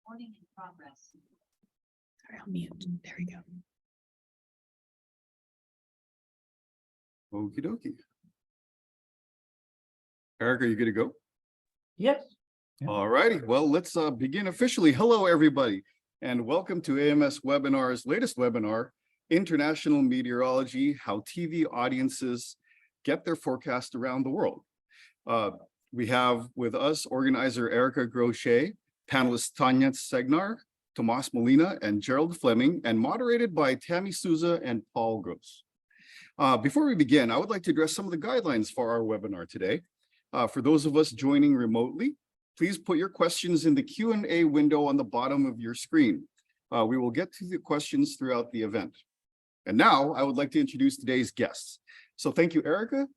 Recording in progress. Sorry, I'll mute. There we go. Okie dokie. Eric, are you good to go? Yes. Yeah. All righty. Well, let's begin officially. Hello, everybody, and welcome to AMS Webinar's latest webinar, International Meteorology, How TV Audiences Get Their Forecast Around the World. We have with us organizer Erica Grochet, panelists Tanja Cegnar, Tomàs Molina, and Gerald Fleming, and moderated by Tammy Souza and Paul Gross. Before we begin, I would like to address some of the guidelines for our webinar today. For those of us joining remotely, please put your questions in the Q&A window on the bottom of your screen. We will get to the questions throughout the event. And now I would like to introduce today's guests. So thank you, Erica,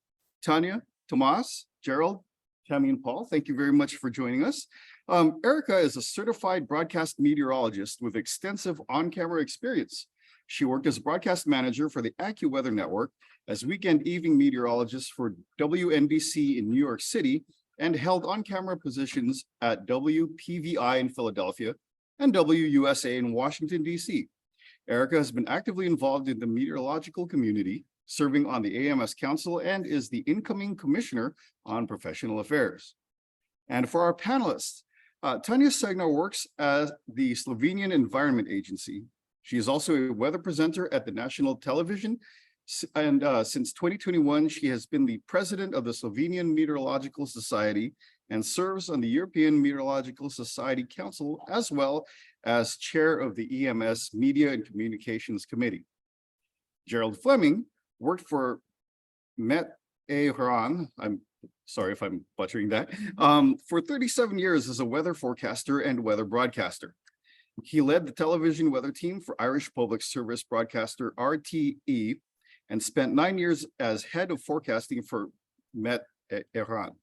Tanja, Tomàs, Gerald, Tammy, and Paul. Thank you very much for joining us. Erica is a certified broadcast meteorologist with extensive on-camera experience. She worked as a broadcast manager for the AccuWeather Network, as weekend evening meteorologist for WNBC in New York City, and held on-camera positions at WPVI in Philadelphia and WUSA in Washington, D.C. Erica has been actively involved in the meteorological community, serving on the AMS Council, and is the incoming commissioner on professional affairs. And for our panelists, Tanja Cegnar works at the Slovenian Environment Agency. She is also a weather presenter at the national television, and since 2021, she has been the president of the Slovenian Meteorological Society and serves on the European Meteorological Society Council, as well as chair of the EMS Media and Communications Committee. Gerald Fleming worked for Meteorologists, I'm sorry if I'm butchering that, for 37 years as a weather forecaster and weather broadcaster. He led the television weather team for Irish Public Service broadcaster RTE and spent 9 years as head of forecasting for Meteorologists.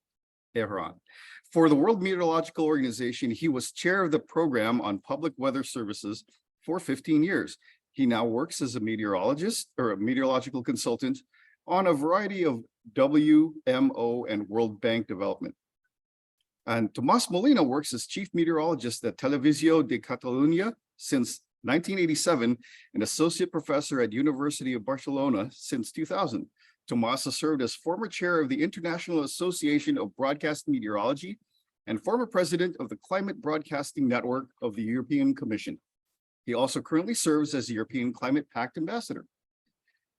For the World Meteorological Organization, he was chair of the program on public weather services for 15 years. He now works as a meteorologist or a meteorological consultant on a variety of WMO and World Bank development. And Tomàs Molina works as chief meteorologist at Televisió de Catalunya since 1987 and associate professor at University of Barcelona since 2000. Tomàs has served as former chair of the International Association of Broadcast Meteorology and former president of the Climate Broadcasting Network of the European Commission. He also currently serves as the European Climate Pact Ambassador.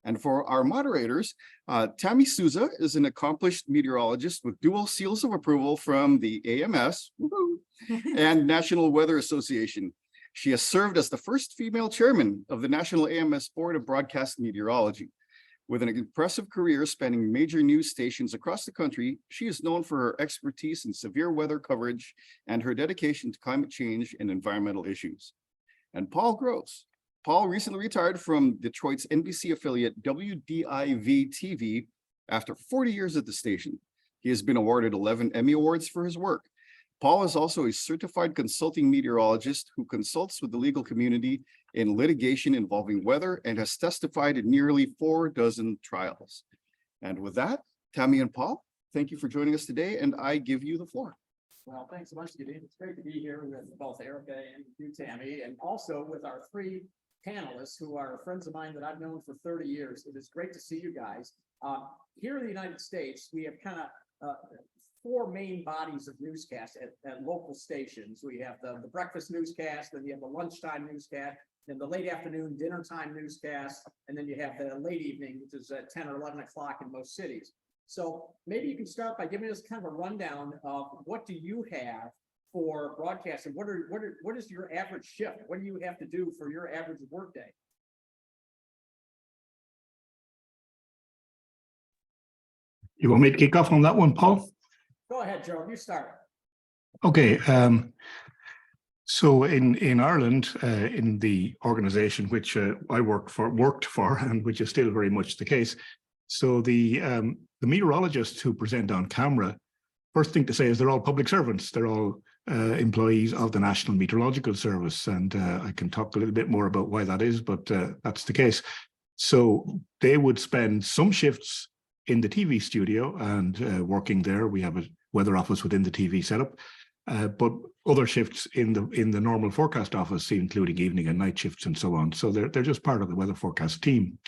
And for our moderators, Tammy Souza is an accomplished meteorologist with dual seals of approval from the AMS and National Weather Association. She has served as the first female chairman of the National AMS Board of Broadcast Meteorology. With an impressive career spanning major news stations across the country, she is known for her expertise in severe weather coverage and her dedication to climate change and environmental issues. And Paul Gross. Paul recently retired from Detroit's NBC affiliate WDIV-TV after 40 years at the station. He has been awarded 11 Emmy Awards for his work. Paul is also a certified consulting meteorologist who consults with the legal community in litigation involving weather and has testified in nearly 4 trials. And with that, Tammy and Paul, thank you for joining us today, and I give you the floor. Well, thanks so much, Gideon. It's great to be here with both Erica and you, Tammy, and also with our three panelists who are friends of mine that I've known for 30 years. It is great to see you guys. Here in the United States, we have kind of 4 main bodies of newscasts at local stations. We have the breakfast newscast, then you have the lunchtime newscast, then the late afternoon dinner time newscast, and then you have the late evening, which is at 10 or 11 o'clock in most cities. So maybe you can start by giving us kind of a rundown of what do you have for broadcasting? What is your average shift? What do you have to do for your average workday? You want me to kick off on that one, Paul? Go ahead, Gerald, you start. Okay. So in Ireland, in the organization which I worked for, and which is still very much the case. So the meteorologists who present on camera, first thing to say is they're all public servants. They're all employees of the National Meteorological Service, and I can talk a little bit more about why that is, but that's the case. So they would spend some shifts in the TV studio and working there. We have a weather office within the TV setup. but other shifts in the normal forecast office, including evening and night shifts and so on. So they're just part of the weather forecast team.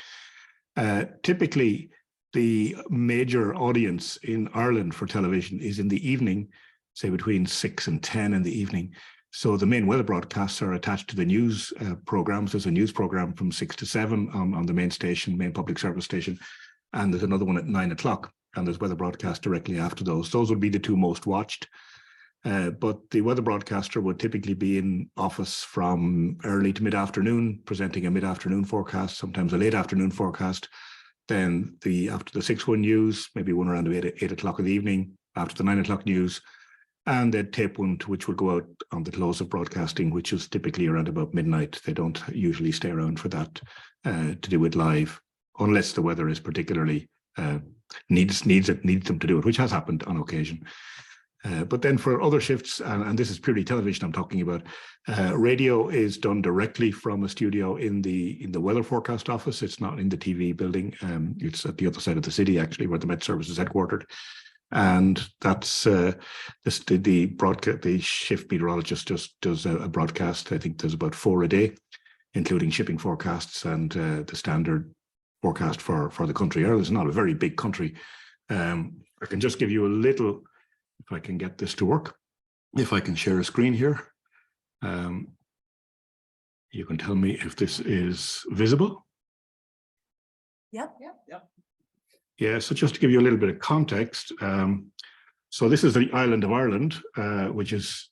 Typically, the major audience in Ireland for television is in the evening, say between 6 and 10 in the evening. So the main weather broadcasts are attached to the news programs. There's a news program from 6 to 7 on the main station, main public service station. And there's another one at 9 o'clock. And there's weather broadcast directly after those. Those would be the two most watched. But the weather broadcaster would typically be in office from early to mid-afternoon, presenting a mid-afternoon forecast, sometimes a late afternoon forecast. Then after the 6-1 news, maybe one around 8 o'clock in the evening, after the 9 o'clock news, and they'd tape one which would go out on the close of broadcasting, which is typically around about midnight. They don't usually stay around for that to do it live, unless the weather is particularly needs them to do it, which has happened on occasion. But then for other shifts, and this is purely television I'm talking about, radio is done directly from a studio in the weather forecast office. It's not in the TV building. It's at the other side of the city, actually, where the Met Service is headquartered. And that's the shift meteorologist just does a broadcast. I think there's about 4 a day, including shipping forecasts and the standard forecast for the country. Ireland is not a very big country. I can just give you a little, if I can get this to work, if I can share a screen here. You can tell me if this is visible. Yep. Yeah, so just to give you a little bit of context, so this is the island of Ireland, which is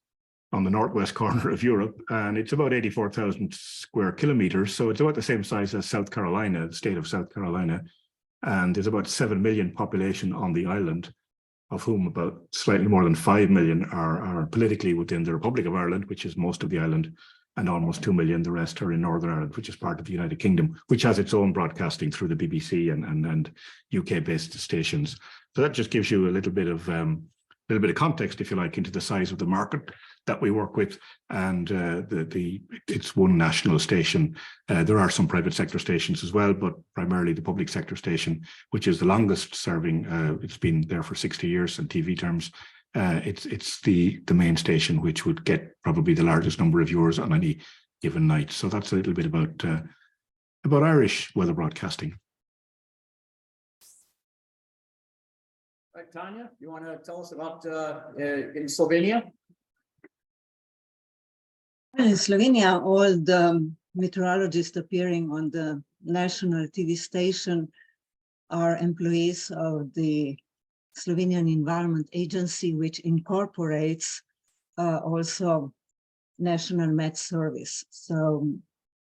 on the northwest corner of Europe, and it's about 84,000 square kilometers. So it's about the same size as South Carolina, the state of South Carolina. And there's about 7 million population on the island, of whom about slightly more than 5 million are politically within the Republic of Ireland, which is most of the island, and almost 2 million, the rest are in Northern Ireland, which is part of the United Kingdom, which has its own broadcasting through the BBC and UK-based stations. So that just gives you a little bit of context, if you like, into the size of the market that we work with, and it's one national station. There are some private sector stations as well, but primarily the public sector station, which is the longest serving. It's been there for 60 years in TV terms. It's the main station, which would get probably the largest number of viewers on any given night. So that's a little bit about Irish weather broadcasting. Right, Tanja, you want to tell us about in Slovenia? In Slovenia, all the meteorologists appearing on the national TV station are employees of the Slovenian Environment Agency, which incorporates also National Met Service. So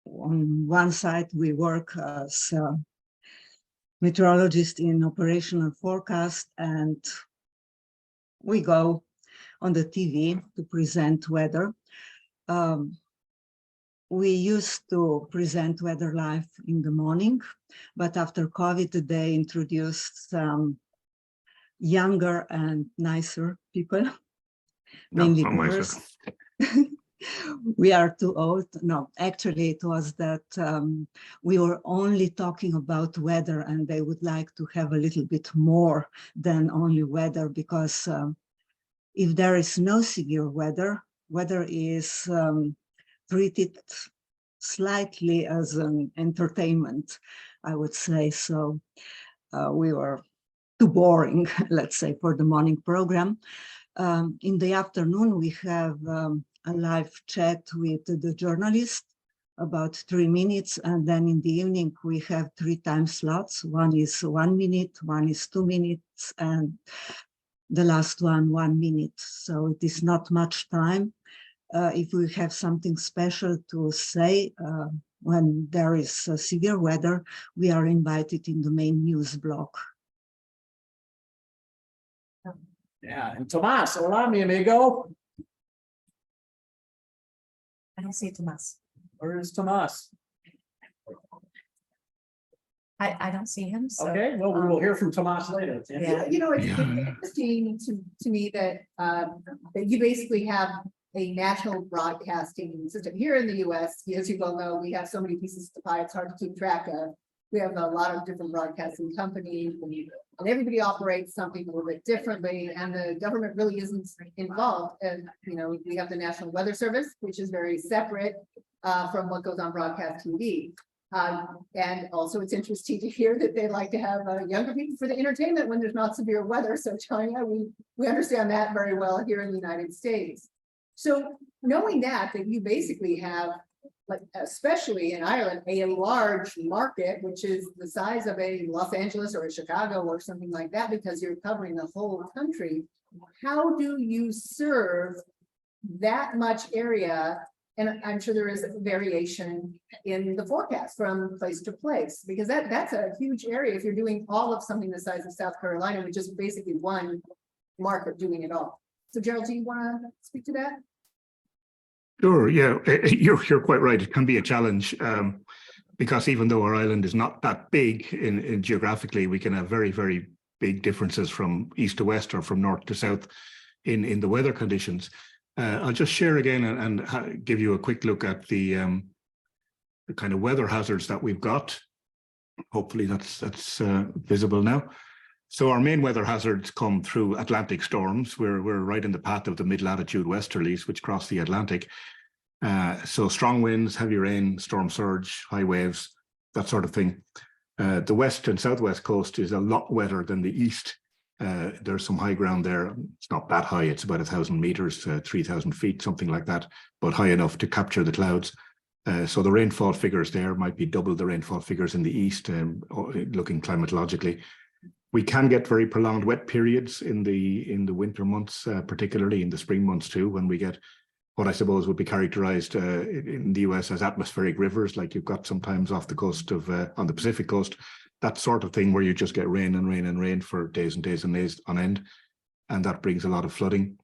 on one side, we work as meteorologists in operational forecast, and we go on the TV to present weather. We used to present weather live in the morning, but after COVID, they introduced some younger and nicer people, mainly girls. We are too old. No, actually it was that we were only talking about weather, and they would like to have a little bit more than only weather, because if there is no severe weather is treated slightly as an entertainment, I would say. So we were too boring, let's say, for the morning program. In the afternoon, we have a live chat with the journalist, about 3 minutes. And then in the evening, we have 3 time slots. One is 1 minute, one is 2 minutes, and the last one, 1 minute. So it is not much time. If we have something special to say, when there is severe weather, we are invited in the main news block. Yeah, and Tomàs, hola, mi amigo. I don't see Tomàs. Where is Tomàs? I don't see him, so. Okay, well, we will hear from Tomàs later. Yeah. You know, it's Yeah. interesting to me that you basically have a national broadcasting system here in the US. As you well know, we have so many pieces to pie, it's hard to keep track of. We have a lot of different broadcasting companies, and And everybody operates something a little bit differently, and the government really isn't involved. And, you know, we have the National Weather Service, which is very separate from what goes on broadcast TV. And also it's interesting to hear that they like to have younger people for the entertainment when there's not severe weather. So China, we understand that very well here in the United States. So knowing that you basically have, like, especially in Ireland, a large market, which is the size of a Los Angeles or a Chicago or something like that, because you're covering the whole country. How do you serve that much area? And I'm sure there is variation in the forecast from place to place, because that's a huge area if you're doing all of something the size of South Carolina, which is basically one market doing it all. So Gerald, do you want to speak to that? Sure, yeah, you're quite right. It can be a challenge because even though our island is not that big in geographically, we can have very, very big differences from east to west or from north to south in the weather conditions. I'll just share again and give you a quick look at the kind of weather hazards that we've got. Hopefully that's visible now. So our main weather hazards come through Atlantic storms. We're right in the path of the mid-latitude westerlies, which cross the Atlantic. So strong winds, heavy rain, storm surge, high waves, that sort of thing. The west and southwest coast is a lot wetter than the east. There's some high ground there. It's not that high. It's about 1,000 meters, 3,000 feet, something like that, but high enough to capture the clouds. So the rainfall figures there might be double the rainfall figures in the east, looking climatologically. We can get very prolonged wet periods in the winter months, particularly in the spring months too, when we get what I suppose would be characterized in the US as atmospheric rivers, like you've got sometimes off the coast of on the Pacific coast, that sort of thing where you just get rain and rain and rain for days and days and days on end, and that brings a lot of flooding.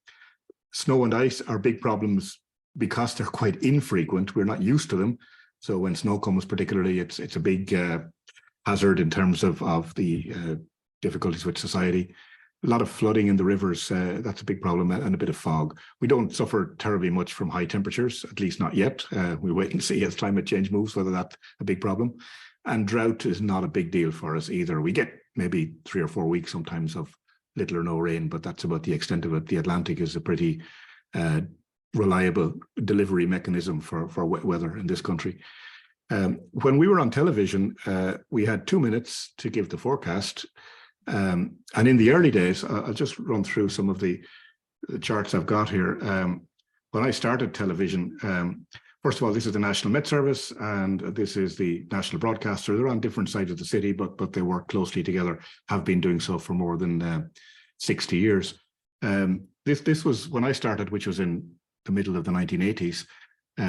Snow and ice are big problems because they're quite infrequent. We're not used to them, so when snow comes, particularly, it's a big hazard in terms of the difficulties with society. A lot of flooding in the rivers, that's a big problem, and a bit of fog. We don't suffer terribly much from high temperatures, at least not yet. We'll wait and see as climate change moves, whether that's a big problem. And drought is not a big deal for us either. We get maybe 3 or 4 weeks sometimes of little or no rain, but that's about the extent of it. The Atlantic is a pretty reliable delivery mechanism for wet weather in this country. When we were on television, we had 2 minutes to give the forecast. And in the early days, I'll just run through some of the charts I've got here. When I started television, first of all, this is the National Met Service, and this is the national broadcaster. They're on different sides of the city, but they work closely together, have been doing so for more than 60 years. This was when I started, which was in the middle of the 1980s.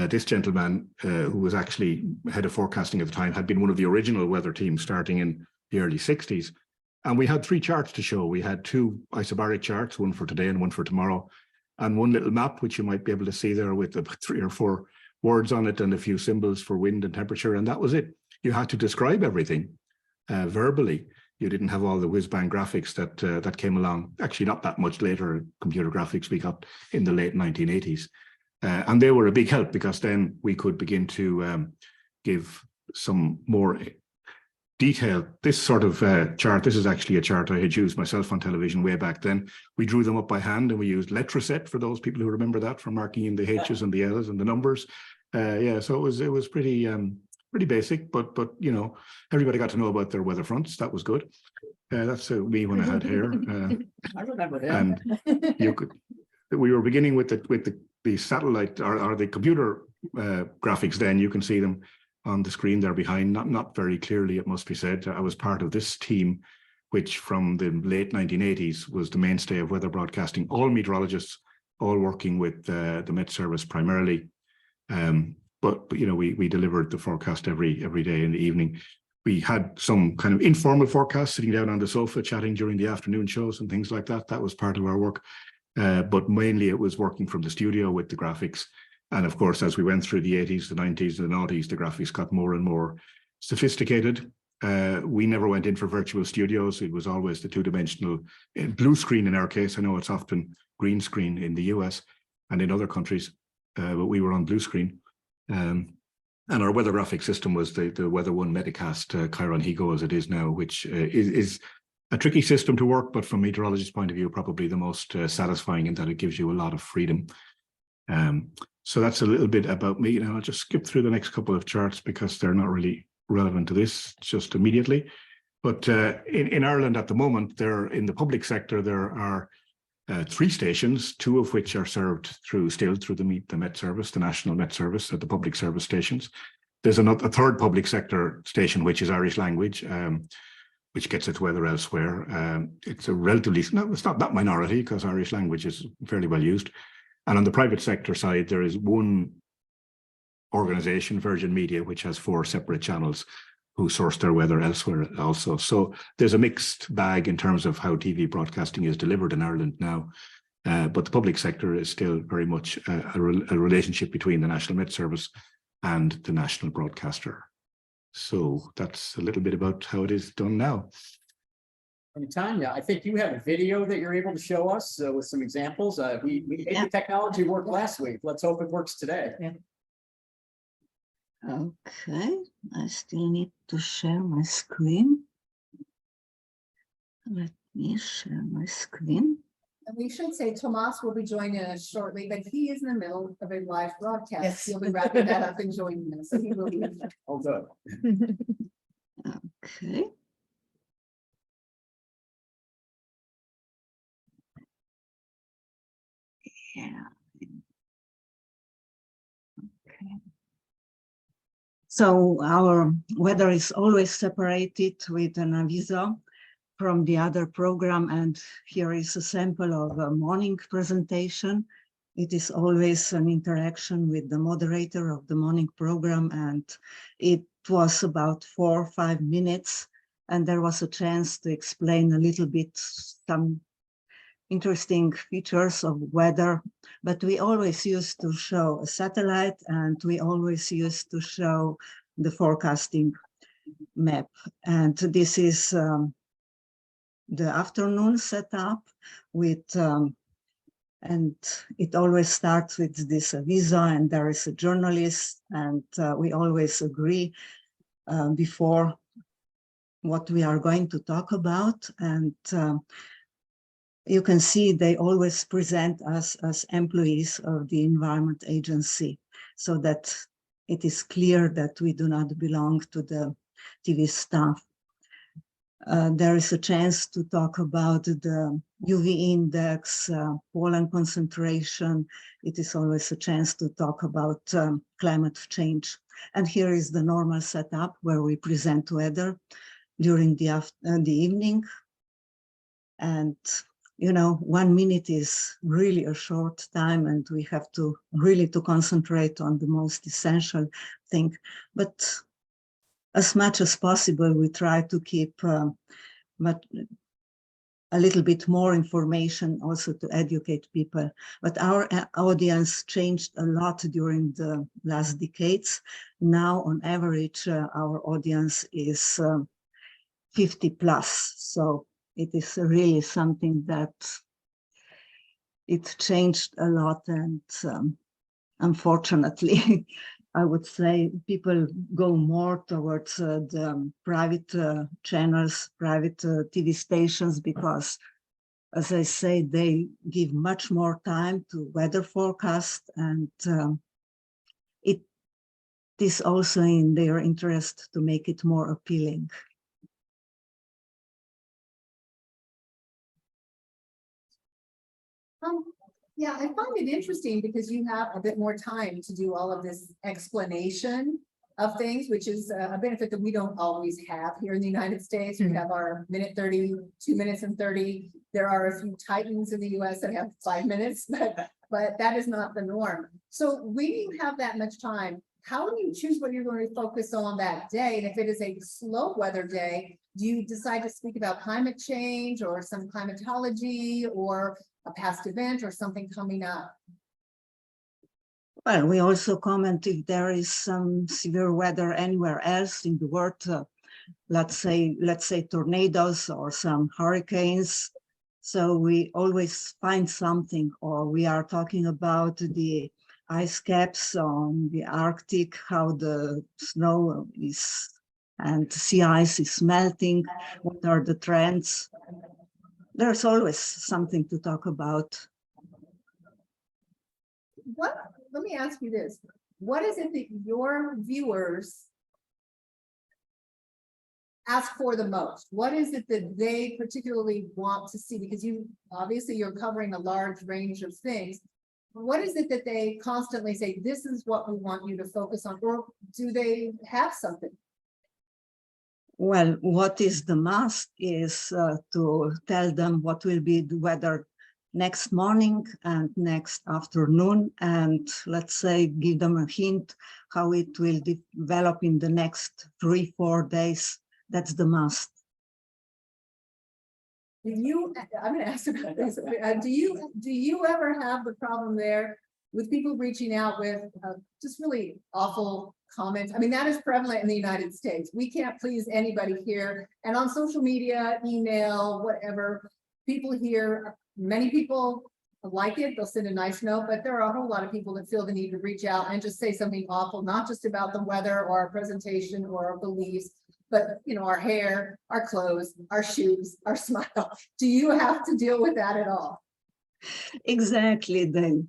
This gentleman, who was actually head of forecasting at the time, had been one of the original weather teams starting in the early 60s. And we had 3 charts to show. We had 2 isobaric charts, one for today and one for tomorrow, and one little map, which you might be able to see there with 3 or 4 words on it and a few symbols for wind and temperature. And that was it. You had to describe everything verbally. You didn't have all the whiz-bang graphics that came along. Actually, not that much later, computer graphics we got in the late 1980s. And they were a big help because then we could begin to give some more detail. This sort of chart, this is actually a chart I had used myself on television way back then. We drew them up by hand and we used letraset for those people who remember that, for marking in the H's and the L's and the numbers. Yeah, so it was pretty basic, but you know, everybody got to know about their weather fronts. That was good. That's me when I had hair. I remember him. And we were beginning with the satellite or the computer graphics. Then you can see them on the screen there behind, not very clearly, it must be said. I was part of this team, which from the late 1980s was the mainstay of weather broadcasting, all meteorologists, all working with the Met Service primarily. But you know, we delivered the forecast every day in the evening. We had some kind of informal forecasts, sitting down on the sofa, chatting during the afternoon shows and things like that. That was part of our work. But mainly it was working from the studio with the graphics. And of course, as we went through the 80s, the 90s, the noughties, the graphics got more and more sophisticated. We never went in for virtual studios. It was always the 2-dimensional blue screen in our case. I know it's often green screen in the US and in other countries, but we were on blue screen. And our weather graphic system was the Weather One Metacast Chiron Higo, as it is now, which is a tricky system to work, but from a meteorologist's point of view, probably the most satisfying in that it gives you a lot of freedom. So that's a little bit about me. Now I'll just skip through the next couple of charts because they're not really relevant to this just immediately. But in Ireland at the moment, in the public sector, there are 3 stations, 2 of which are served through the Met Service, the National Met Service at the public service stations. There's a 3rd public sector station, which is Irish language, which gets its weather elsewhere. It's a relatively, no, it's not that minority because Irish language is fairly well used. And on the private sector side, there is one organization, Virgin Media, which has 4 separate channels who source their weather elsewhere also. So there's a mixed bag in terms of how TV broadcasting is delivered in Ireland now. But the public sector is still very much a relationship between the National Met Service and the national broadcaster. So that's a little bit about how it is done now. And Tanja, I think you have a video that you're able to show us with some examples. We made the technology work last week. Let's hope it works today. Okay, I still need to share my screen. Let me share my screen. And we should say Tomàs will be joining us shortly, but he is in the middle of a live broadcast. Yes. He'll be wrapping that up and joining us. So he will be. Oh, good. Okay. Yeah. Okay. So our weather is always separated with an aviso from the other program, and here is a sample of a morning presentation. It is always an interaction with the moderator of the morning program, and it was about 4 or 5 minutes, and there was a chance to explain a little bit some interesting features of weather, but we always used to show a satellite, and we always used to show the forecasting map. And this is the afternoon setup with, and it always starts with this visa, and there is a journalist, and we always agree before what we are going to talk about. And you can see they always present us as employees of the Environment Agency, so that it is clear that we do not belong to the TV staff. There is a chance to talk about the UV index, pollen concentration. It is always a chance to talk about climate change. And here is the normal setup where we present weather during the evening. And you know, 1 minute is really a short time, and we have to really concentrate on the most essential thing. But as much as possible, we try to keep but a little bit more information also to educate people. But our audience changed a lot during the last decades. Now, on average, our audience is 50 plus. So it is really something that it changed a lot, and unfortunately, I would say people go more towards the private channels, private TV stations, because, as I say, they give much more time to weather forecast, and it is also in their interest to make it more appealing. Yeah, I find it interesting because you have a bit more time to do all of this explanation of things, which is a benefit that we don't always have here in the United States. We have our minute 30, 2 minutes and 30. There are a few titans in the US that have 5 minutes, but that is not the norm. So when you have that much time, how do you choose what you're going to focus on that day? And if it is a slow weather day, do you decide to speak about climate change or some climatology or a past event or something coming up? Well, we also comment if there is some severe weather anywhere else in the world, let's say tornadoes or some hurricanes. So we always find something, or we are talking about the ice caps on the Arctic, how the snow is and sea ice is melting. What are the trends? There's always something to talk about. Let me ask you this. What is it that your viewers ask for the most? What is it that they particularly want to see? Because obviously you're covering a large range of things. What is it that they constantly say, this is what we want you to focus on? Or do they have something? Well, what is the must is to tell them what will be the weather next morning and next afternoon, and let's say give them a hint how it will develop in the next 3-4 days. That's the must. I'm going to ask about this. Do you ever have the problem there with people reaching out with just really awful comments? I mean, that is prevalent in the United States. We can't please anybody here. And on social media, email, whatever, people here, many people like it. They'll send a nice note, but there are a whole lot of people that feel the need to reach out and just say something awful, not just about the weather or our presentation or our beliefs, but our hair, our clothes, our shoes, our smile. Do you have to deal with that at all? Exactly. They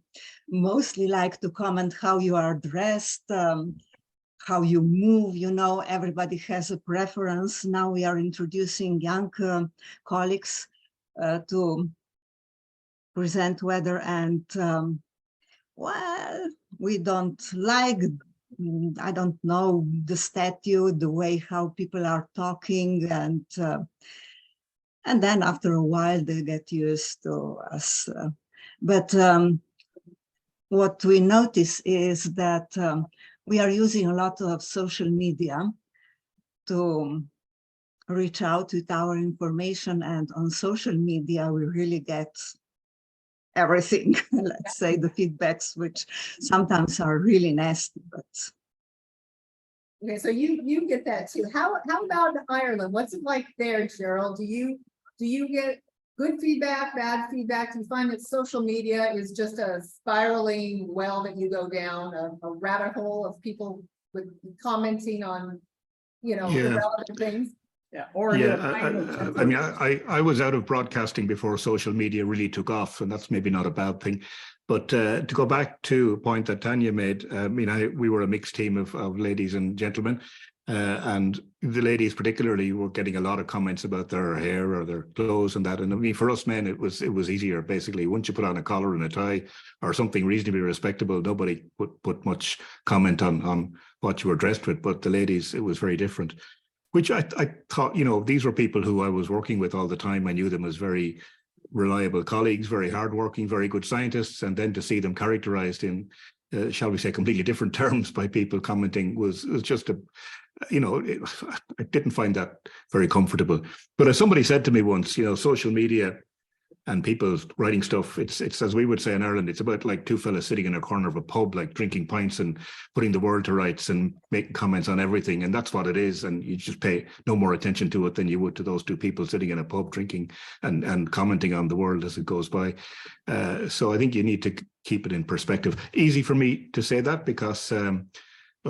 mostly like to comment how you are dressed, how you move. Everybody has a preference. Now we are introducing young colleagues to present weather, and well, we don't like, I don't know, the statue, the way how people are talking, and then after a while they get used to us. But what we notice is that we are using a lot of social media to reach out with our information, and on social media we really get everything. Let's say the feedbacks, which sometimes are really nasty, but okay, so you get that too. How about Ireland? What's it like there, Gerald? Do you get good feedback, bad feedback? Do you find that social media is just a spiraling well that you go down, a rabbit hole of people with commenting on irrelevant things? Yeah, or I mean, I was out of broadcasting before social media really took off, and that's maybe not a bad thing. But to go back to a point that Tanja made, we were a mixed team of ladies and gentlemen, and the ladies particularly were getting a lot of comments about their hair or their clothes and that. And I mean, for us men, it was easier basically. Once you put on a collar and a tie or something reasonably respectable, nobody put much comment on what you were dressed with. But the ladies, it was very different. Which I thought, these were people who I was working with all the time. I knew them as very reliable colleagues, very hardworking, very good scientists. And then to see them characterized in, shall we say, completely different terms by people commenting was just I didn't find that very comfortable. But as somebody said to me once, social media and people writing stuff, it's as we would say in Ireland, it's about like two fellas sitting in a corner of a pub, like drinking pints and putting the world to rights and making comments on everything. And that's what it is. And you just pay no more attention to it than you would to those two people sitting in a pub drinking and commenting on the world as it goes by. So I think you need to keep it in perspective. Easy for me to say that because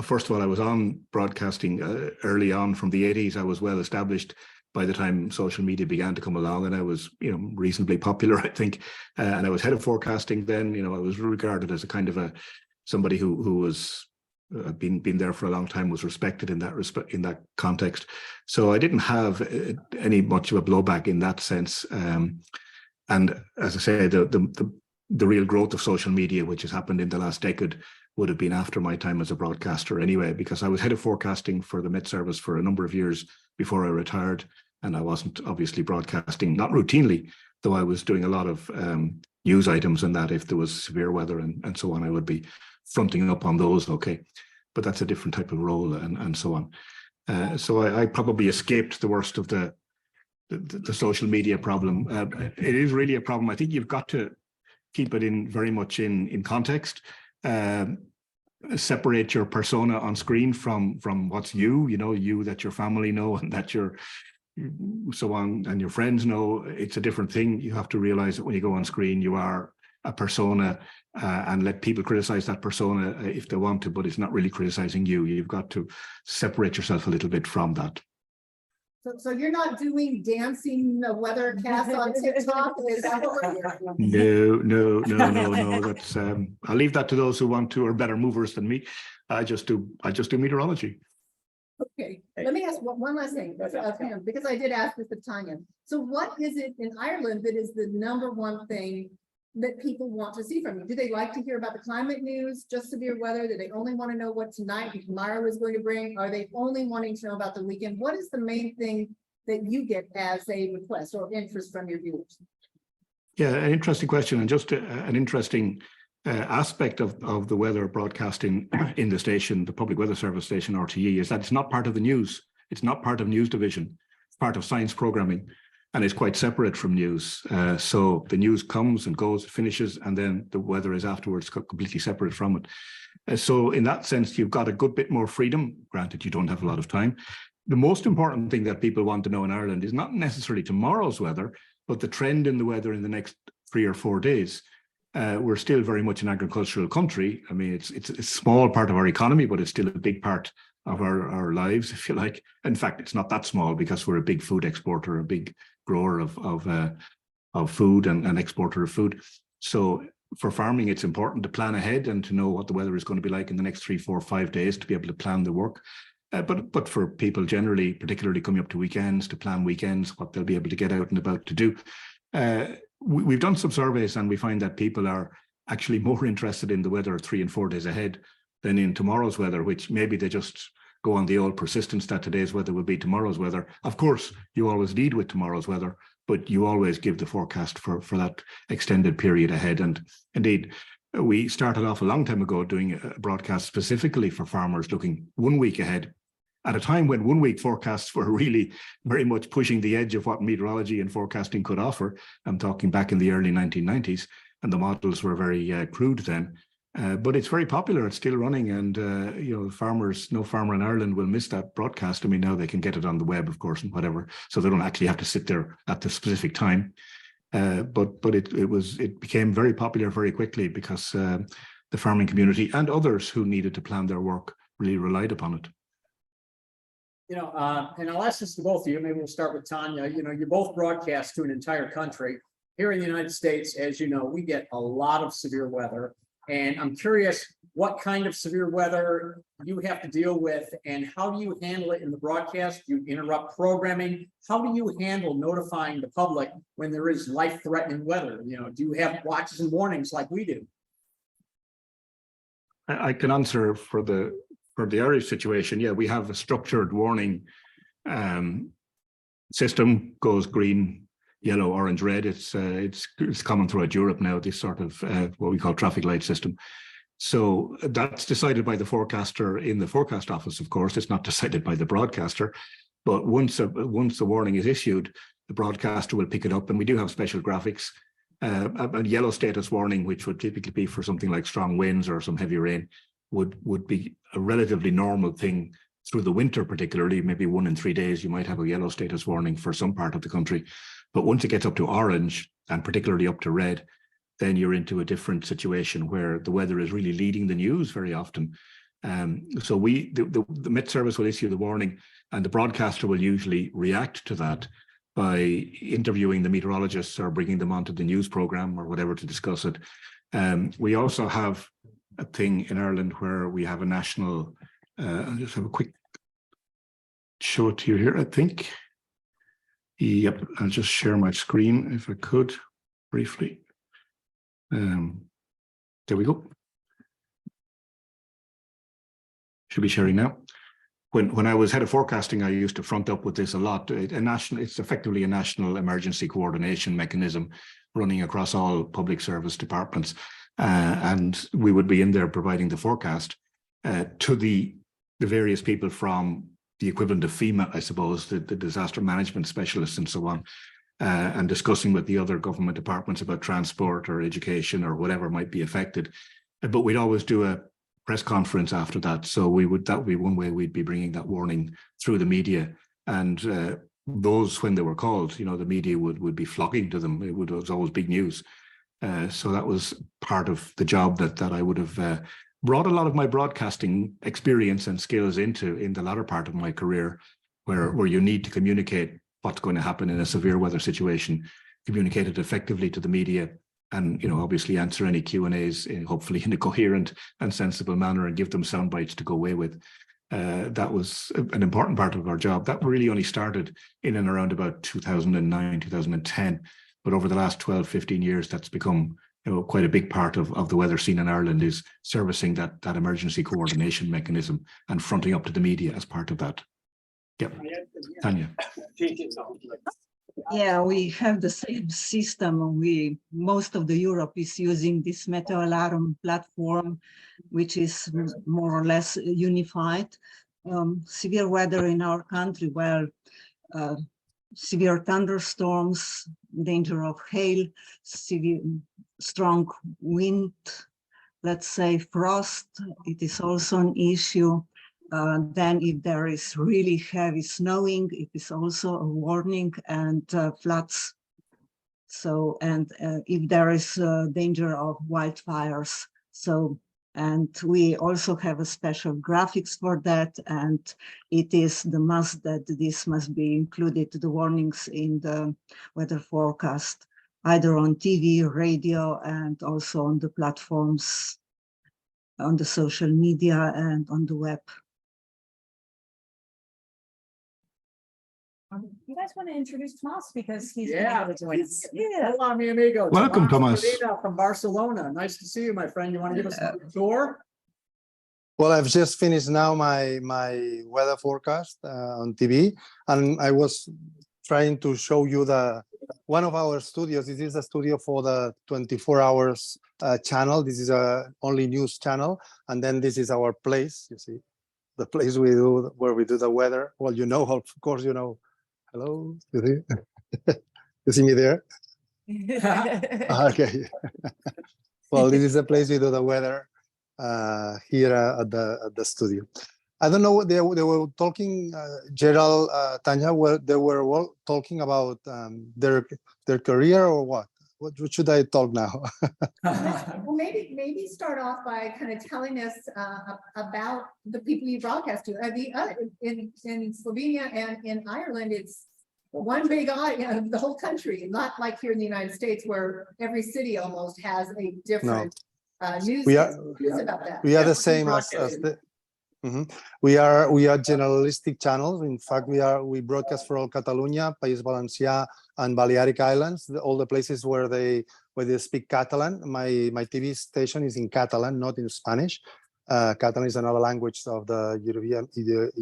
first of all, I was on broadcasting early on from the 80s. I was well established by the time social media began to come along, and I was, reasonably popular, I think. And I was head of forecasting then. I was regarded as a kind of somebody who was been there for a long time, was respected in that context. So I didn't have any much of a blowback in that sense. And as I say, the real growth of social media, which has happened in the last decade, would have been after my time as a broadcaster anyway, because I was head of forecasting for the Met Service for a number of years before I retired. And I wasn't obviously broadcasting, not routinely, though I was doing a lot of news items and that. If there was severe weather and so on, I would be fronting up on those. Okay, but that's a different type of role and so on. So I probably escaped the worst of the social media problem. It is really a problem. I think you've got to keep it very much in context. Separate your persona on screen from what's you that your family know and that your so on and your friends know. It's a different thing. You have to realize that when you go on screen, you are a persona and let people criticize that persona if they want to, but it's not really criticizing you. You've got to separate yourself a little bit from that. So you're not doing dancing weathercast on TikTok? Is that what we're hearing? No. That's I'll leave that to those who want to, or better movers than me. I just do meteorology. Okay, let me ask one last thing, because I did ask this of Tanja. So what is it in Ireland that is the #1 thing that people want to see from you? Do they like to hear about the climate news, just severe weather? Do they only want to know what tonight and tomorrow is going to bring? Are they only wanting to know about the weekend? What is the main thing that you get as a request or interest from your viewers? Yeah, an interesting question, and just an interesting aspect of the weather broadcasting in the station, the Public Weather Service station, RTE, is that it's not part of the news. It's not part of news division. It's part of science programming, and it's quite separate from news. So the news comes and goes, finishes, and then the weather is afterwards completely separate from it. So in that sense, you've got a good bit more freedom. Granted, you don't have a lot of time. The most important thing that people want to know in Ireland is not necessarily tomorrow's weather, but the trend in the weather in the next 3 or 4 days. We're still very much an agricultural country. I mean, it's a small part of our economy, but it's still a big part of our lives, if you like. In fact, it's not that small because we're a big food exporter, a big grower of food and exporter of food. So for farming, it's important to plan ahead and to know what the weather is going to be like in the next 3, 4, 5 days to be able to plan the work. But for people generally, particularly coming up to weekends, to plan weekends, what they'll be able to get out and about to do. We've done some surveys and we find that people are actually more interested in the weather 3 and 4 days ahead than in tomorrow's weather, which maybe they just go on the old persistence that today's weather will be tomorrow's weather. Of course, you always lead with tomorrow's weather, but you always give the forecast for that extended period ahead. And indeed, we started off a long time ago doing a broadcast specifically for farmers looking 1 week ahead, at a time when 1 week forecasts were really very much pushing the edge of what meteorology and forecasting could offer. I'm talking back in the early 1990s, and the models were very crude then. But it's very popular. It's still running, and farmers, no farmer in Ireland will miss that broadcast. I mean, now they can get it on the web, of course, and whatever, so they don't actually have to sit there at the specific time. But it became very popular very quickly because the farming community and others who needed to plan their work really relied upon it. And I'll ask this to both of you. Maybe we'll start with Tanja. You both broadcast to an entire country. Here in the United States, as you know, we get a lot of severe weather. And I'm curious what kind of severe weather you have to deal with and how do you handle it in the broadcast? Do you interrupt programming? How do you handle notifying the public when there is life-threatening weather? Do you have watches and warnings like we do? I can answer for the Irish situation. Yeah, we have a structured warning system, goes green, yellow, orange, red. It's common throughout Europe now, this sort of what we call traffic light system. So that's decided by the forecaster in the forecast office, of course. It's not decided by the broadcaster. But once the warning is issued, the broadcaster will pick it up, and we do have special graphics. A yellow status warning, which would typically be for something like strong winds or some heavy rain, would be a relatively normal thing through the winter, particularly. Maybe 1 in 3 days you might have a yellow status warning for some part of the country. But once it gets up to orange, and particularly up to red, then you're into a different situation where the weather is really leading the news very often. So the Met Service will issue the warning, and the broadcaster will usually react to that by interviewing the meteorologists or bringing them onto the news program or whatever to discuss it. We also have a thing in Ireland where we have a national, I'll just have a quick show it to you here, I think. Yep, I'll just share my screen if I could briefly. There we go. Should be sharing now. When I was head of forecasting, I used to front up with this a lot. It's effectively a national emergency coordination mechanism running across all public service departments. And we would be in there providing the forecast to the various people from the equivalent of FEMA, I suppose, the disaster management specialists and so on, and discussing with the other government departments about transport or education or whatever might be affected. But we'd always do a press conference after that. So that would be one way we'd be bringing that warning through the media. And those, when they were called, the media would be flocking to them. It was always big news. So that was part of the job that I would have brought a lot of my broadcasting experience and skills into in the latter part of my career, where you need to communicate what's going to happen in a severe weather situation, communicate it effectively to the media, and obviously answer any Q&As, hopefully in a coherent and sensible manner, and give them sound bites to go away with. That was an important part of our job. That really only started in and around about 2009, 2010. But over the last 12, 15 years, that's become quite a big part of the weather scene in Ireland, is servicing that emergency coordination mechanism and fronting up to the media as part of that. Yep. Tanja. Yeah, we have the same system. Most of the Europe is using this Meteo Alarm platform, which is more or less unified. Severe weather in our country, well, severe thunderstorms, danger of hail, severe strong wind, let's say frost, it is also an issue. Then if there is really heavy snowing, it is also a warning, and floods. So, and if there is danger of wildfires. So, and we also have a special graphics for that, and it is the must that this must be included, the warnings in the weather forecast, either on TV, radio, and also on the platforms, on the social media and on the web. You guys want to introduce Tomàs, because he's Yeah. able to join us. Yeah. Hola, mi amigo. Welcome, Tomàs. Molina from Barcelona. Nice to see you, my friend. You want to give us a tour? Well, I've just finished now my weather forecast on TV, and I was trying to show you one of our studios. This is a studio for the 24 hours channel. This is a only news channel, and then this is our place. You see, the place where we do the weather. Well, of course, Hello, you see? You see me there? Okay. Well, this is the place we do the weather here at the studio. I don't know what they were talking, Gerald, Tanja, they were all talking about their career, or what? What should I talk now? Well, maybe start off by kind of telling us about the people you broadcast to. In Slovenia and in Ireland, it's one big audience, the whole country, not like here in the United States, where every city almost has a different news about that. We are the same as the. We are generalistic channels. In fact, we broadcast for all Catalonia, País Valencià, and Balearic Islands, all the places where they speak Catalan. My TV station is in Catalan, not in Spanish. Catalan is another language of the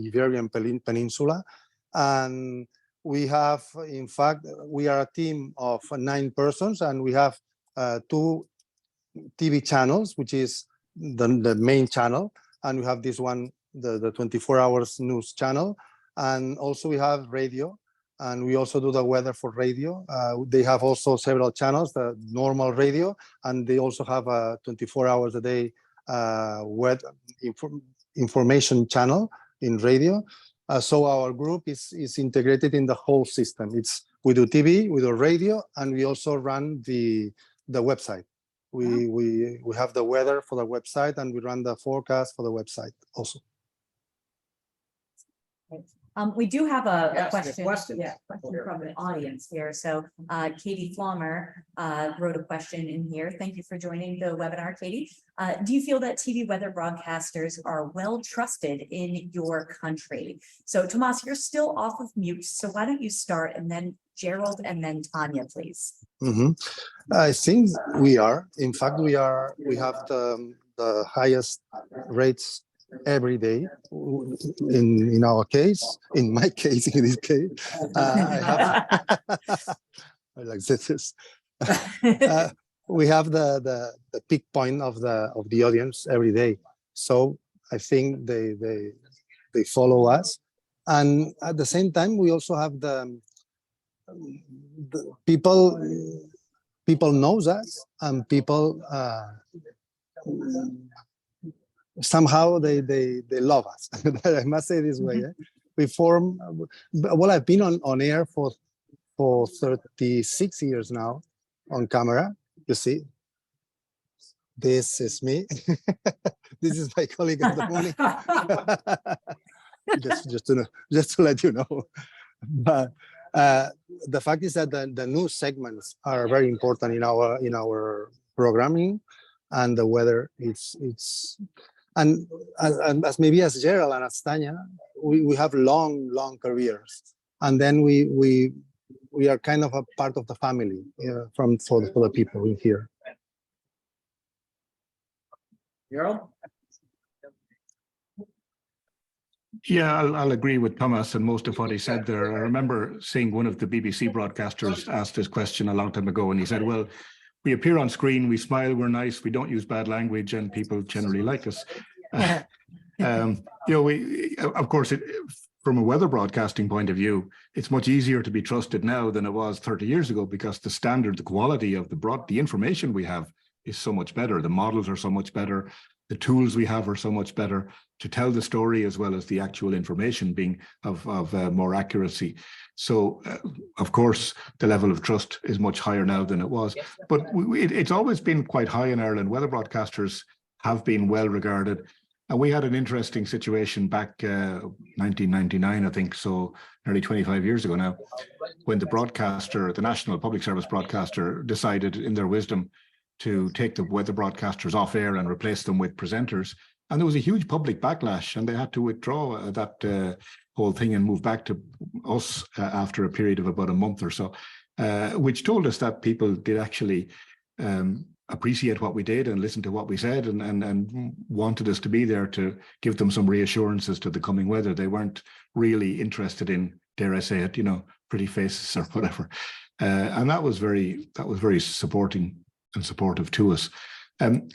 Iberian Peninsula, and we have, in fact, we are a team of 9 persons, and we have 2 TV channels, which is the main channel. And we have this one, the 24 hours news channel. And also we have radio, and we also do the weather for radio. They have also several channels, the normal radio, and they also have a 24 hours a day weather information channel in radio. So our group is integrated in the whole system. We do TV, we do radio, and we also run the website. We have the weather for the website, and we run the forecast for the website also. We do have a Yes, question. questions. Yeah, question from the audience here. So Katie Flommer wrote a question in here. Thank you for joining the webinar, Katie. Do you feel that TV weather broadcasters are well trusted in your country? So Tomàs, you're still off of mute, so why don't you start, and then Gerald, and then Tanja, please. I think we are. In fact, we have the highest rates every day. In our case, in my case, in this case, I like this. We have the peak point of the audience every day. So I think they follow us, and at the same time, we also have the people knows us, and people somehow they love us. I must say this way. We form. Well, I've been on air for 36 years now on camera, You see, this is me. This is my colleague of the morning. just to let you know. But the fact is that the news segments are very important in our programming, and the weather. And as maybe as Gerald and as Tanja, we have long careers, and then we are kind of a part of the family for the people in here. Gerald? Yeah, I'll agree with Tomàs and most of what he said there. I remember seeing one of the BBC broadcasters asked this question a long time ago, and he said, well, we appear on screen, we smile, we're nice, we don't use bad language, and people generally like us. Of course, from a weather broadcasting point of view, it's much easier to be trusted now than it was 30 years ago, because the standard, the quality of the information we have is so much better. The models are so much better. The tools we have are so much better to tell the story, as well as the actual information being of more accuracy. So, of course, the level of trust is much higher now than it was. But it's always been quite high in Ireland. Weather broadcasters have been well regarded. And we had an interesting situation back 1999, I think, so nearly 25 years ago now, when the National Public Service broadcaster decided in their wisdom to take the weather broadcasters off air and replace them with presenters. And there was a huge public backlash, and they had to withdraw that whole thing and move back to us after a period of about a month or so, which told us that people did actually appreciate what we did and listen to what we said, and wanted us to be there to give them some reassurances to the coming weather. They weren't really interested in, dare I say it, pretty faces or whatever. And that was very supporting and supportive to us.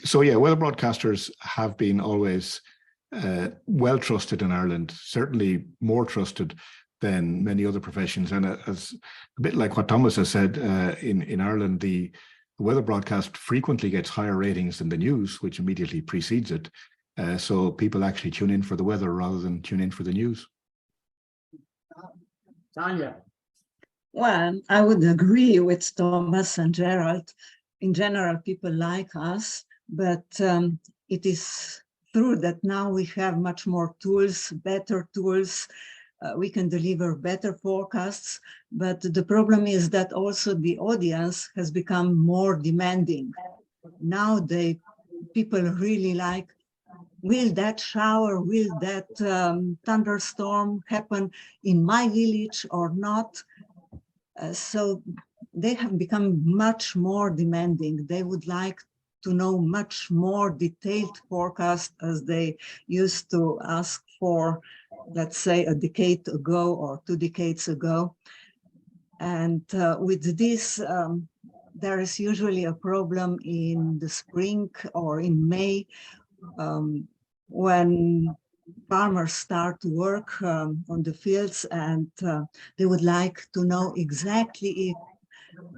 So yeah, weather broadcasters have been always well trusted in Ireland, certainly more trusted than many other professions. And as a bit like what Tomàs has said, in Ireland, the weather broadcast frequently gets higher ratings than the news, which immediately precedes it. So people actually tune in for the weather rather than tune in for the news. Tanja? Well, I would agree with Tomàs and Gerald. In general, people like us, but it is true that now we have much more tools, better tools. We can deliver better forecasts, but the problem is that also the audience has become more demanding. Now people really like, will that shower, will that thunderstorm happen in my village or not? So they have become much more demanding. They would like to know much more detailed forecast as they used to ask for, let's say, a decade ago or 2 decades ago. And with this, there is usually a problem in the spring or in May, when farmers start to work on the fields, and they would like to know exactly if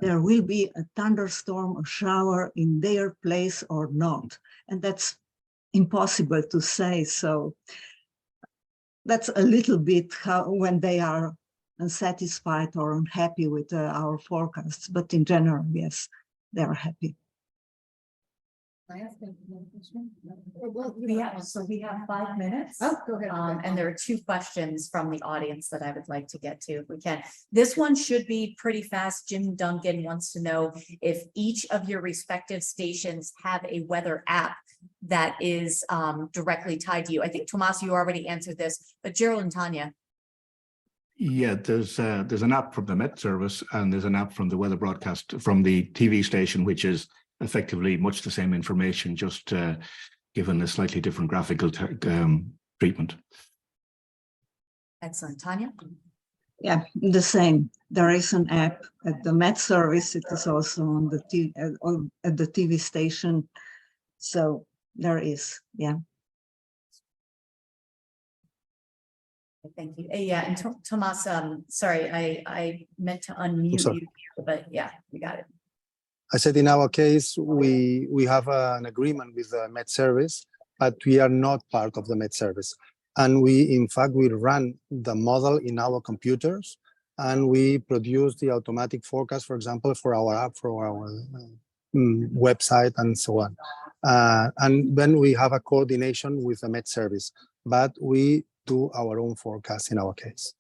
there will be a thunderstorm or shower in their place or not. And that's impossible to say. So that's a little bit when they are unsatisfied or unhappy with our forecasts. But in general, yes, they are happy. We have 5 minutes. Oh, go ahead. And there are 2 questions from the audience that I would like to get to if we can. This one should be pretty fast. Jim Duncan wants to know if each of your respective stations have a weather app that is directly tied to you. I think, Tomàs, you already answered this, but Gerald and Tanja. Yeah, there's an app from the Met Service, and there's an app from the weather broadcast from the TV station, which is effectively much the same information, just given a slightly different graphical treatment. Excellent. Tanja? Yeah, the same. There is an app at the Met Service. It is also on the at the TV station. So there is, yeah. Thank you. Yeah, and Tomàs, sorry, I meant to unmute you, but yeah, you got it. I said in our case, we have an agreement with the Met Service, but we are not part of the Met Service. And in fact, we run the model in our computers, and we produce the automatic forecast, for example, for our app, for our website and so on. And then we have a coordination with the Met Service, but we do our own forecast in our case.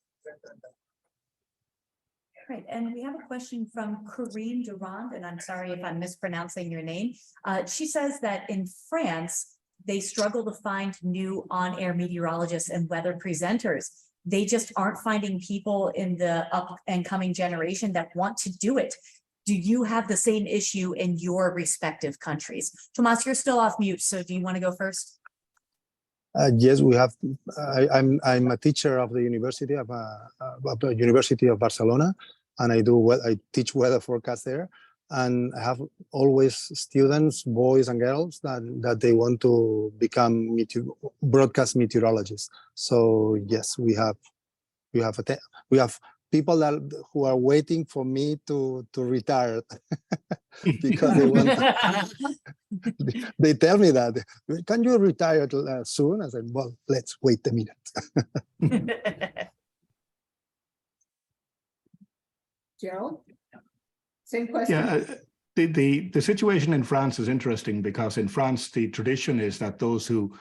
Right, and we have a question from Corinne Durand, and I'm sorry if I'm mispronouncing your name. She says that in France, they struggle to find new on-air meteorologists and weather presenters. They just aren't finding people in the up and coming generation that want to do it. Do you have the same issue in your respective countries? Tomàs, you're still off mute, so do you want to go first? Yes, we have. I'm a teacher of the University of Barcelona, and I teach weather forecast there. And I have always students, boys and girls, that they want to become broadcast meteorologists. So yes, we have people who are waiting for me to retire because they want. They tell me that, can you retire soon? I said, well, let's wait a minute. Gerald? Same question? Yeah, the situation in France is interesting because in France, the tradition is that those who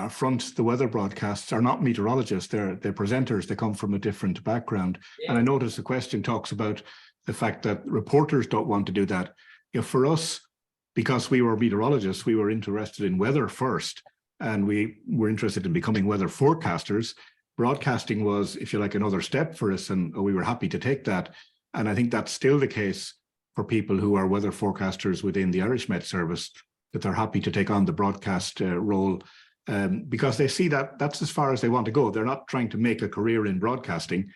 front the weather broadcasts are not meteorologists, they're presenters, they come from a different background. And I notice the question talks about the fact that reporters don't want to do that. For us, because we were meteorologists, we were interested in weather first, and we were interested in becoming weather forecasters. Broadcasting was, if you like, another step for us, and we were happy to take that. And I think that's still the case for people who are weather forecasters within the Irish Met Service, that they're happy to take on the broadcast role because they see that that's as far as they want to go. They're not trying to make a career in broadcasting.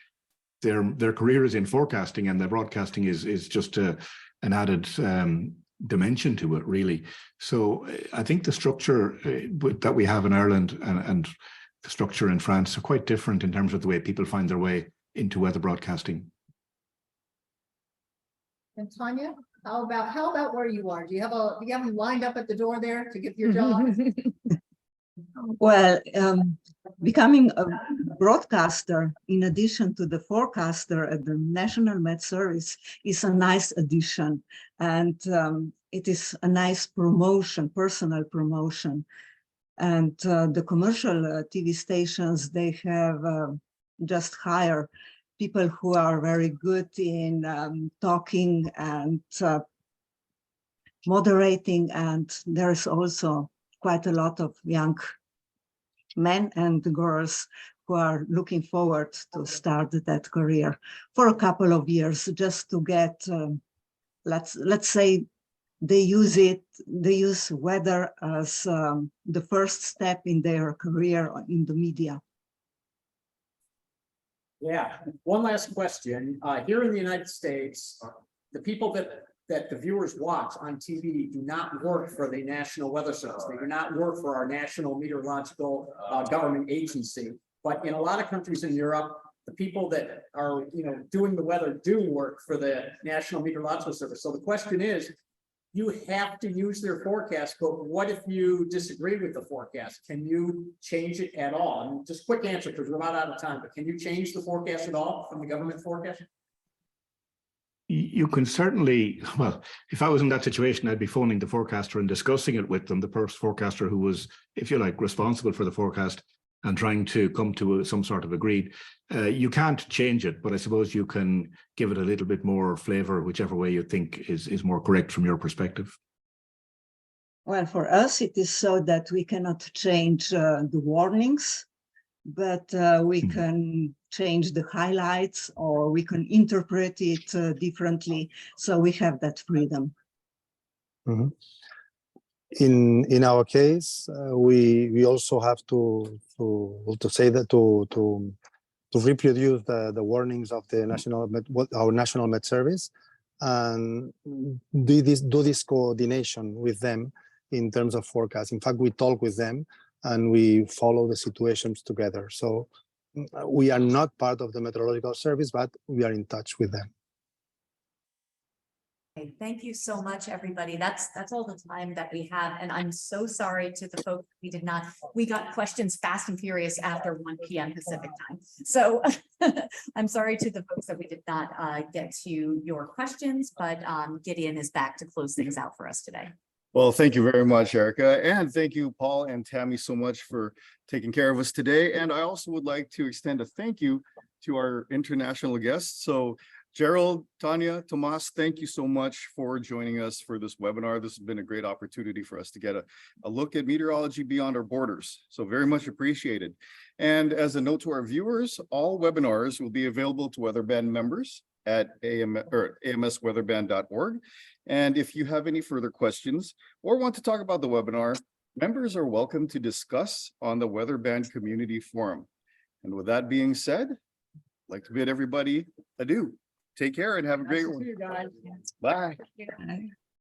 Their career is in forecasting, and the broadcasting is just an added dimension to it, really. So I think the structure that we have in Ireland and the structure in France are quite different in terms of the way people find their way into weather broadcasting. And Tanja, how about where you are? Do you have them lined up at the door there to get your job? Well, becoming a broadcaster, in addition to the forecaster at the National Met Service, is a nice addition. And it is a nice promotion, personal promotion. And the commercial TV stations, they have just hire people who are very good in talking and moderating. And there's also quite a lot of young men and girls who are looking forward to start that career for a couple of years, just to get, let's say, they use weather as the first step in their career in the media. Yeah, one last question. Here in the United States, the people that the viewers watch on TV do not work for the National Weather Service. They do not work for our National Meteorological Government Agency. But in a lot of countries in Europe, the people that are doing the weather do work for the National Meteorological Service. So the question is, you have to use their forecast, but what if you disagree with the forecast? Can you change it at all? And just quick answer, because we're about out of time, but can you change the forecast at all from the government forecast? You can certainly, well, if I was in that situation, I'd be phoning the forecaster and discussing it with them, the forecaster who was, if you like, responsible for the forecast, and trying to come to some sort of agreed. You can't change it, but I suppose you can give it a little bit more flavor, whichever way you think is more correct from your perspective. Well, for us, it is so that we cannot change the warnings, but we can change the highlights, or we can interpret it differently. So we have that freedom. Mm-hmm. In our case, we also have to say that to reproduce the warnings of the our National Met Service, and do this coordination with them in terms of forecast. In fact, we talk with them and we follow the situations together. So we are not part of the meteorological service, but we are in touch with them. Okay, thank you so much, everybody. That's all the time that we have. And I'm so sorry to the folks we got questions fast and furious after 1 p.m. Pacific time. So I'm sorry to the folks that we did not get to your questions, but Gideon is back to close things out for us today. Well, thank you very much, Erica. And thank you, Paul and Tammy, so much for taking care of us today. And I also would like to extend a thank you to our international guests. So Gerald, Tanja, Tomàs, thank you so much for joining us for this webinar. This has been a great opportunity for us to get a look at meteorology beyond our borders. So very much appreciated. And as a note to our viewers, all webinars will be available to Weatherband members at amsweatherband.org. And if you have any further questions or want to talk about the webinar, members are welcome to discuss on the Weatherband Community Forum. And with that being said, I'd like to bid everybody adieu. Take care and have a great one. See you guys. Bye. Bye.